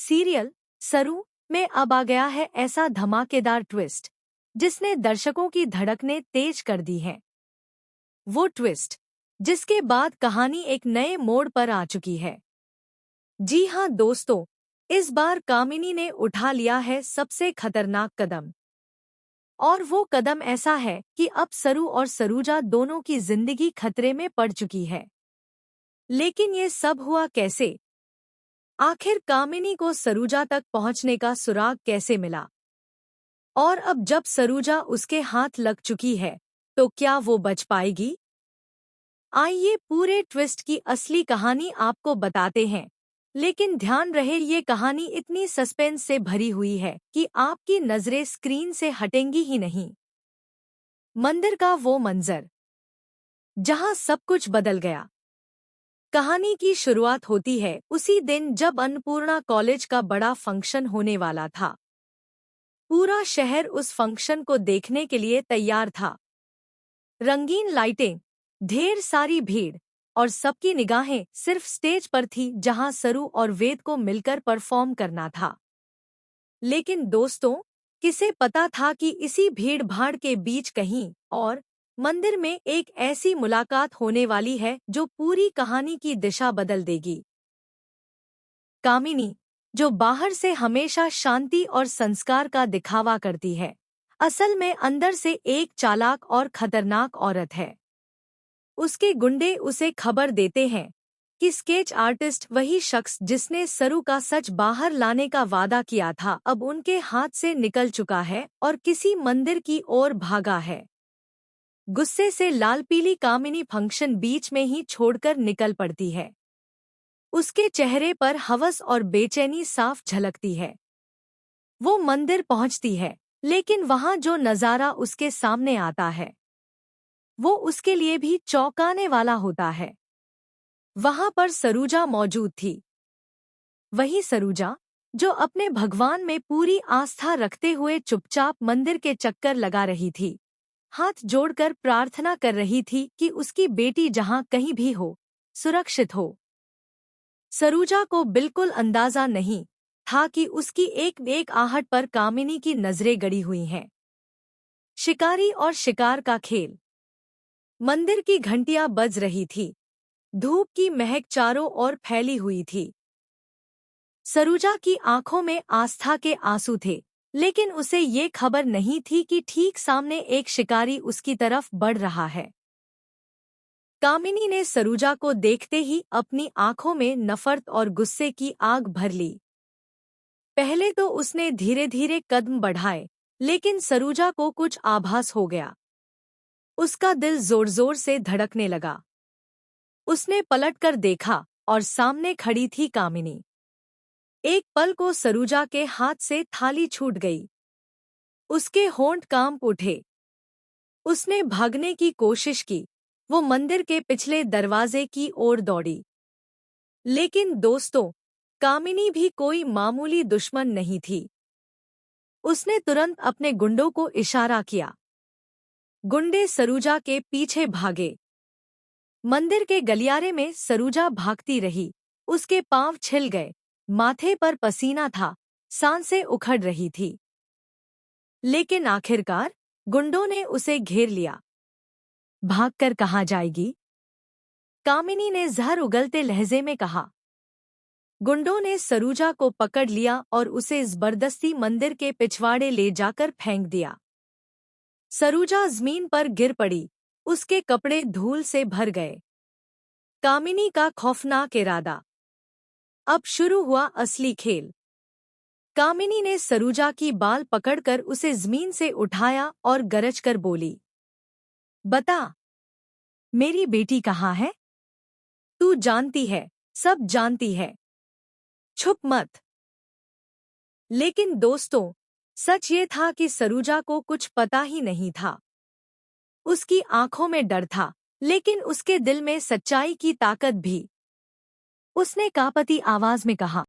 Serial सरू में अब आ गया है ऐसा धमाकेदार ट्विस्ट जिसने दर्शकों की धड़कनें तेज कर दी हैं। वो ट्विस्ट जिसके बाद कहानी एक नए मोड़ पर आ चुकी है। जी हां दोस्तों, इस बार कामिनी ने उठा लिया है सबसे खतरनाक कदम। और वो कदम ऐसा है कि अब सरू और सरूजा दोनों की जिंदगी खतरे में पड़ चुकी है। लेकिन ये सब हुआ कैसे? आखिर कामिनी को सरूजा तक पहुंचने का सुराग कैसे मिला? और अब जब सरूजा उसके हाथ लग चुकी है तो क्या वो बच पाएगी? आइए पूरे ट्विस्ट की असली कहानी आपको बताते हैं। लेकिन ध्यान रहे, ये कहानी इतनी सस्पेंस से भरी हुई है कि आपकी नजरें स्क्रीन से हटेंगी ही नहीं। मंदिर का वो मंजर जहां सब कुछ बदल गया। कहानी की शुरुआत होती है उसी दिन जब अन्नपूर्णा कॉलेज का बड़ा फंक्शन होने वाला था। पूरा शहर उस फंक्शन को देखने के लिए तैयार था। रंगीन लाइटें, ढेर सारी भीड़ और सबकी निगाहें सिर्फ स्टेज पर थी जहां सरू और वेद को मिलकर परफॉर्म करना था। लेकिन दोस्तों, किसे पता था कि इसी भीड़-भाड़ के बीच कहीं और मंदिर में एक ऐसी मुलाकात होने वाली है जो पूरी कहानी की दिशा बदल देगी। कामिनी, जो बाहर से हमेशा शांति और संस्कार का दिखावा करती है, असल में अंदर से एक चालाक और खतरनाक औरत है। उसके गुंडे उसे खबर देते हैं कि स्केच आर्टिस्ट, वही शख्स जिसने सरू का सच बाहर लाने का वादा किया था, अब उनके हाथ से निकल चुका है और किसी मंदिर की ओर भागा है। गुस्से से लाल पीली कामिनी फंक्शन बीच में ही छोड़कर निकल पड़ती है। उसके चेहरे पर हवस और बेचैनी साफ झलकती है। वो मंदिर पहुंचती है, लेकिन वहां जो नजारा उसके सामने आता है वो उसके लिए भी चौंकाने वाला होता है। वहां पर सरूजा मौजूद थी। वही सरूजा जो अपने भगवान में पूरी आस्था रखते हुए चुपचाप मंदिर के चक्कर लगा रही थी, हाथ जोड़कर प्रार्थना कर रही थी कि उसकी बेटी जहां कहीं भी हो, सुरक्षित हो। सरूजा को बिल्कुल अंदाजा नहीं था कि उसकी एक एक आहट पर कामिनी की नजरें गड़ी हुई हैं। शिकारी और शिकार का खेल। मंदिर की घंटियां बज रही थी। धूप की महक चारों ओर फैली हुई थी। सरूजा की आंखों में आस्था के आंसू थे, लेकिन उसे ये खबर नहीं थी कि ठीक सामने एक शिकारी उसकी तरफ बढ़ रहा है। कामिनी ने सरूजा को देखते ही अपनी आंखों में नफरत और गुस्से की आग भर ली। पहले तो उसने धीरे धीरे कदम बढ़ाए, लेकिन सरूजा को कुछ आभास हो गया। उसका दिल जोर जोर से धड़कने लगा। उसने पलटकर देखा और सामने खड़ी थी कामिनी। एक पल को सरूजा के हाथ से थाली छूट गई। उसके होंठ कांप उठे। उसने भागने की कोशिश की। वो मंदिर के पिछले दरवाजे की ओर दौड़ी। लेकिन दोस्तों, कामिनी भी कोई मामूली दुश्मन नहीं थी। उसने तुरंत अपने गुंडों को इशारा किया। गुंडे सरूजा के पीछे भागे। मंदिर के गलियारे में सरूजा भागती रही। उसके पांव छिल गए, माथे पर पसीना था, सांसें उखड़ रही थी। लेकिन आखिरकार गुंडों ने उसे घेर लिया। भागकर कहाँ जाएगी? कामिनी ने जहर उगलते लहजे में कहा। गुंडों ने सरूजा को पकड़ लिया और उसे जबरदस्ती मंदिर के पिछवाड़े ले जाकर फेंक दिया। सरूजा जमीन पर गिर पड़ी। उसके कपड़े धूल से भर गए। कामिनी का खौफनाक इरादा। अब शुरू हुआ असली खेल। कामिनी ने सरूजा की बाल पकड़कर उसे जमीन से उठाया और गरजकर बोली, बता, मेरी बेटी कहाँ है? तू जानती है, सब जानती है। छुप मत। लेकिन दोस्तों, सच ये था कि सरूजा को कुछ पता ही नहीं था। उसकी आंखों में डर था, लेकिन उसके दिल में सच्चाई की ताकत भी। उसने कांपती आवाज में कहा,